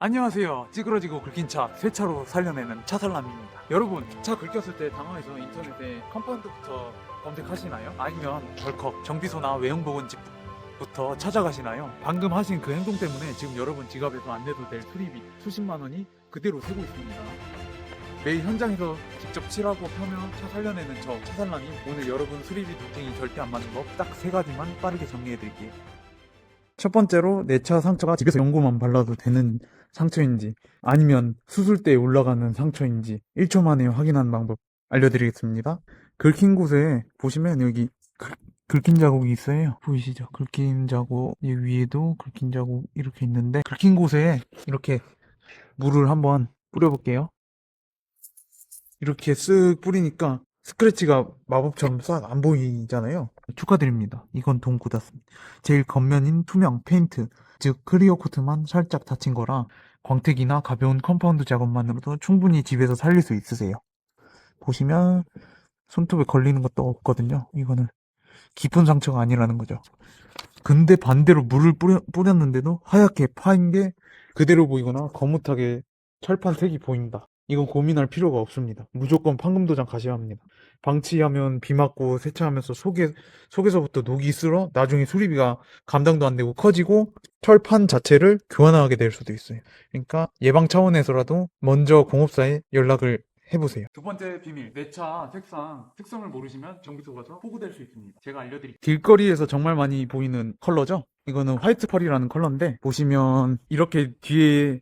안녕하세요. 찌그러지고 긁힌 차 새 차로 살려내는 차살남입니다. 여러분, 차 긁혔을 때 당황해서 인터넷에 컴파운드부터 검색하시나요? 아니면 덜컥 정비소나 외형보건집부터 찾아가시나요? 방금 하신 그 행동 때문에 지금 여러분 지갑에서 안 내도 될 수리비 수십만 원이 그대로 새고 있습니다. 매일 현장에서 직접 칠하고 펴며 차 살려내는 저 차살남이 오늘 여러분 수리비 눈탱이 절대 안 맞는 법 딱 세 가지만 빠르게 정리해드릴게요. 첫 번째로 내 차 상처가 집에서 연고만 발라도 되는 상처인지 아니면 수술대에 올라가는 상처인지 1초 만에 확인하는 방법 알려드리겠습니다. 긁힌 곳에 보시면 여기 긁힌 자국이 있어요. 보이시죠? 긁힌 자국, 이 위에도 긁힌 자국 이렇게 있는데 긁힌 곳에 이렇게 물을 한번 뿌려볼게요. 이렇게 쓱 뿌리니까 스크래치가 마법처럼 싹 안 보이잖아요. 축하드립니다. 이건 동구다습니다. 제일 겉면인 투명 페인트, 즉 클리어 코트만 살짝 다친 거라 광택이나 가벼운 컴파운드 작업만으로도 충분히 집에서 살릴 수 있으세요. 보시면 손톱에 걸리는 것도 없거든요. 이거는 깊은 상처가 아니라는 거죠. 근데 반대로 물을 뿌렸는데도 하얗게 파인 게 그대로 보이거나 거뭇하게 철판 색이 보인다. 이건 고민할 필요가 없습니다. 무조건 판금도장 가셔야 합니다. 방치하면 비 맞고 세차하면서 속에서부터 녹이 쓸어 나중에 수리비가 감당도 안 되고 커지고 철판 자체를 교환하게 될 수도 있어요. 그러니까 예방 차원에서라도 먼저 공업사에 연락을 해보세요. 두 번째 비밀, 내 차 색상 특성을 모르시면 정비소 가서 호구될 수 있습니다. 제가 알려드릴게요. 길거리에서 정말 많이 보이는 컬러죠. 이거는 화이트 펄이라는 컬러인데 보시면 이렇게 뒤에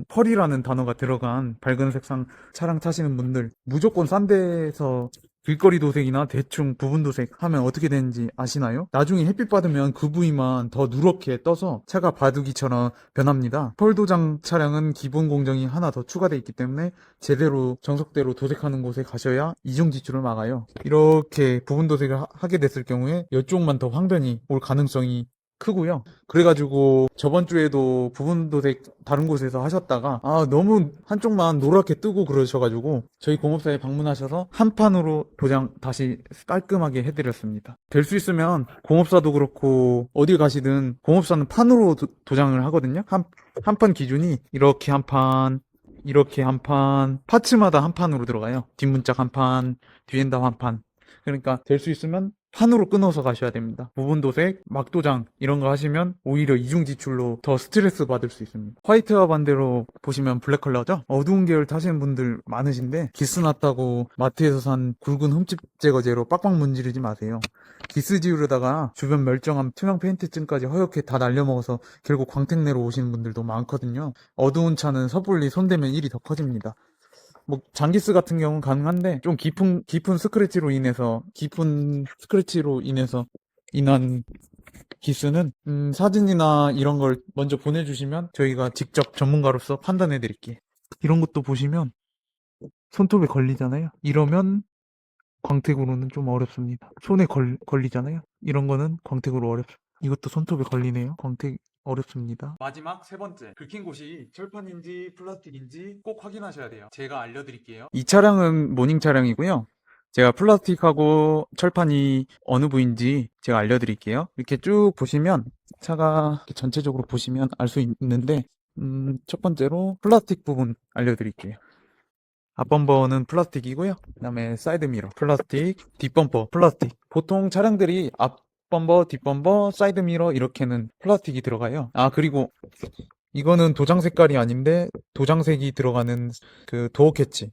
펄이라는 단어가 들어간 밝은 색상 차량 타시는 분들 무조건 싼 데서 길거리 도색이나 대충 부분 도색 하면 어떻게 되는지 아시나요? 나중에 햇빛 받으면 그 부위만 더 누렇게 떠서 차가 바둑이처럼 변합니다. 펄 도장 차량은 기본 공정이 하나 더 추가되어 있기 때문에 제대로 정석대로 도색하는 곳에 가셔야 이중 지출을 막아요. 이렇게 부분 도색을 하게 됐을 경우에 이쪽만 더 황변이 올 가능성이 크고요. 그래가지고 저번 주에도 부분 도색 다른 곳에서 하셨다가 너무 한쪽만 노랗게 뜨고 그러셔가지고 저희 공업사에 방문하셔서 한 판으로 도장 다시 깔끔하게 해드렸습니다. 될 수 있으면 공업사도 그렇고 어디 가시든 공업사는 판으로 도장을 하거든요. 한 판 기준이 이렇게 한 판, 이렇게 한 판, 파츠마다 한 판으로 들어가요. 뒷문짝 한 판, 뒤엔다 한 판. 그러니까 될 수 있으면 판으로 끊어서 가셔야 됩니다. 부분 도색, 막도장 이런 거 하시면 오히려 이중 지출로 더 스트레스 받을 수 있습니다. 화이트와 반대로 보시면 블랙 컬러죠? 어두운 계열 타시는 분들 많으신데 기스 났다고 마트에서 산 굵은 흠집 제거제로 빡빡 문지르지 마세요. 기스 지우려다가 주변 멀쩡한 투명 페인트층까지 허옇게 다 날려먹어서 결국 광택내로 오시는 분들도 많거든요. 어두운 차는 섣불리 손대면 일이 더 커집니다. 뭐 장기스 같은 경우는 가능한데 좀 깊은 스크래치로 인해서 인한 기스는 사진이나 이런 걸 먼저 보내주시면 저희가 직접 전문가로서 판단해 드릴게요. 이런 것도 보시면 손톱에 걸리잖아요. 이러면 광택으로는 좀 어렵습니다. 손에 걸리잖아요. 이런 거는 광택으로 어렵습니다. 이것도 손톱에 걸리네요. 광택 어렵습니다. 마지막 세 번째, 긁힌 곳이 철판인지 플라스틱인지 꼭 확인하셔야 돼요. 제가 알려드릴게요. 이 차량은 모닝 차량이고요. 제가 플라스틱하고 철판이 어느 부인지 제가 알려드릴게요. 이렇게 쭉 보시면 차가 이렇게 전체적으로 보시면 알 수 있는데 첫 번째로 플라스틱 부분 알려드릴게요. 앞범버는 플라스틱이고요. 그 다음에 사이드 미러 플라스틱, 뒷범버 플라스틱. 보통 차량들이 앞범버, 뒷범버, 사이드 미러 이렇게는 플라스틱이 들어가요. 그리고 이거는 도장 색깔이 아닌데 도장색이 들어가는 그 도어 캐치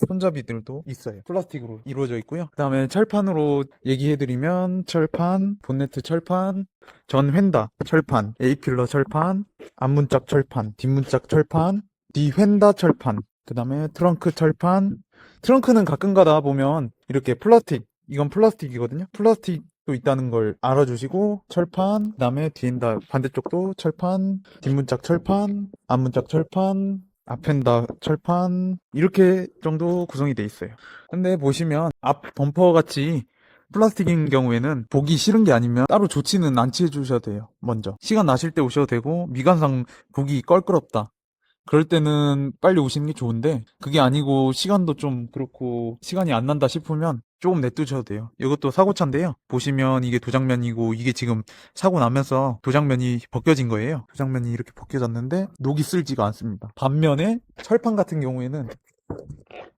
손잡이들도 있어요. 플라스틱으로 이루어져 있고요. 그 다음에 철판으로 얘기해드리면 철판, 본네트 철판, 전 휀다 철판, A필러 철판, 앞문짝 철판, 뒷문짝 철판, 뒤 휀다 철판, 그 다음에 트렁크 철판. 트렁크는 가끔 가다 보면 이렇게 이건 플라스틱이거든요. 플라스틱도 있다는 걸 알아주시고 철판, 그 다음에 뒤엔다 반대쪽도 철판, 뒷문짝 철판, 앞문짝 철판, 앞엔다 철판 이렇게 정도 구성이 돼 있어요. 근데 보시면 앞 범퍼 같이 플라스틱인 경우에는 보기 싫은 게 아니면 따로 조치는 안치해 주셔도 돼요. 먼저 시간 나실 때 오셔도 되고 미관상 보기 껄끄럽다 그럴 때는 빨리 오시는 게 좋은데 그게 아니고 시간도 좀 그렇고 시간이 안 난다 싶으면 조금 냅두셔도 돼요. 이것도 사고차인데요. 보시면 이게 도장면이고 이게 지금 사고 나면서 도장면이 벗겨진 거예요. 도장면이 이렇게 벗겨졌는데 녹이 슬지가 않습니다. 반면에 철판 같은 경우에는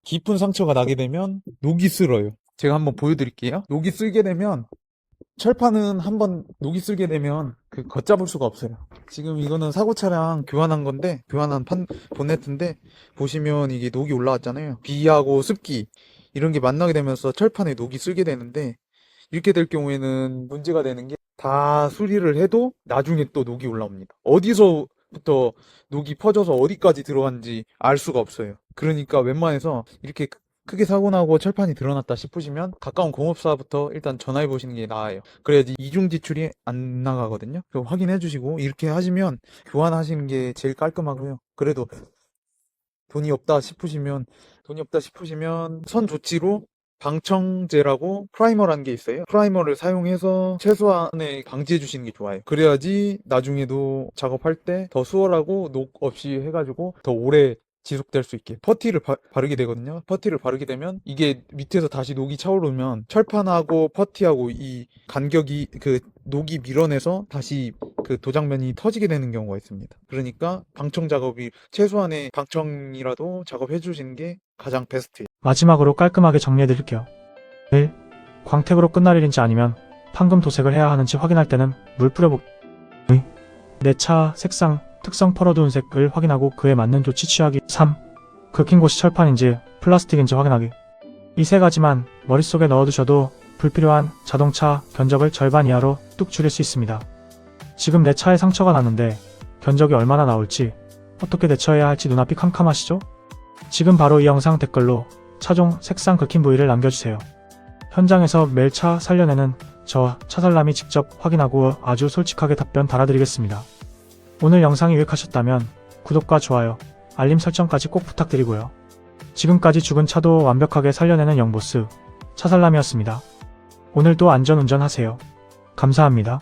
깊은 상처가 나게 되면 녹이 슬어요. 제가 한번 보여드릴게요. 녹이 슬게 되면 철판은 한번 녹이 슬게 되면 걷잡을 수가 없어요. 지금 이거는 사고 차량 교환한 건데 교환한 보네트인데 보시면 이게 녹이 올라왔잖아요. 비하고 습기 이런 게 만나게 되면서 철판에 녹이 슬게 되는데 이렇게 될 경우에는 문제가 되는 게 다 수리를 해도 나중에 또 녹이 올라옵니다. 어디서부터 녹이 퍼져서 어디까지 들어간지 알 수가 없어요. 그러니까 웬만해서 이렇게 크게 사고 나고 철판이 드러났다 싶으시면 가까운 공업사부터 일단 전화해 보시는 게 나아요. 그래야지 이중 지출이 안 나가거든요. 그거 확인해 주시고 이렇게 하시면 교환하시는 게 제일 깔끔하고요. 그래도 돈이 없다 싶으시면 선 조치로 방청제라고 프라이머라는 게 있어요. 프라이머를 사용해서 최소한의 방지해 주시는 게 좋아요. 그래야지 나중에도 작업할 때 더 수월하고 녹 없이 해가지고 더 오래 지속될 수 있게 퍼티를 바르게 되거든요. 퍼티를 바르게 되면 이게 밑에서 다시 녹이 차오르면 철판하고 퍼티하고 이 간격이 녹이 밀어내서 다시 도장면이 터지게 되는 경우가 있습니다. 그러니까 방청 작업이 최소한의 방청이라도 작업해 주시는 게 가장 베스트예요. 마지막으로 깔끔하게 정리해드릴게요. 1. 광택으로 끝날 일인지 아니면 판금 도색을 해야 하는지 확인할 때는 물 뿌려보기. 2. 내 차 색상, 특성 펄어두은 색을 확인하고 그에 맞는 조치 취하기. 3. 긁힌 곳이 철판인지 플라스틱인지 확인하기. 이 세 가지만 머릿속에 넣어두셔도 불필요한 자동차 견적을 절반 이하로 뚝 줄일 수 있습니다. 지금 내 차에 상처가 났는데 견적이 얼마나 나올지 어떻게 대처해야 할지 눈앞이 캄캄하시죠? 지금 바로 이 영상 댓글로 차종 색상 긁힌 부위를 남겨주세요. 현장에서 매일 차 살려내는 저 차살남이 직접 확인하고 아주 솔직하게 답변 달아드리겠습니다. 오늘 영상이 유익하셨다면 구독과 좋아요, 알림 설정까지 꼭 부탁드리고요. 지금까지 죽은 차도 완벽하게 살려내는 영보스 차살남이었습니다. 오늘도 안전운전하세요. 감사합니다.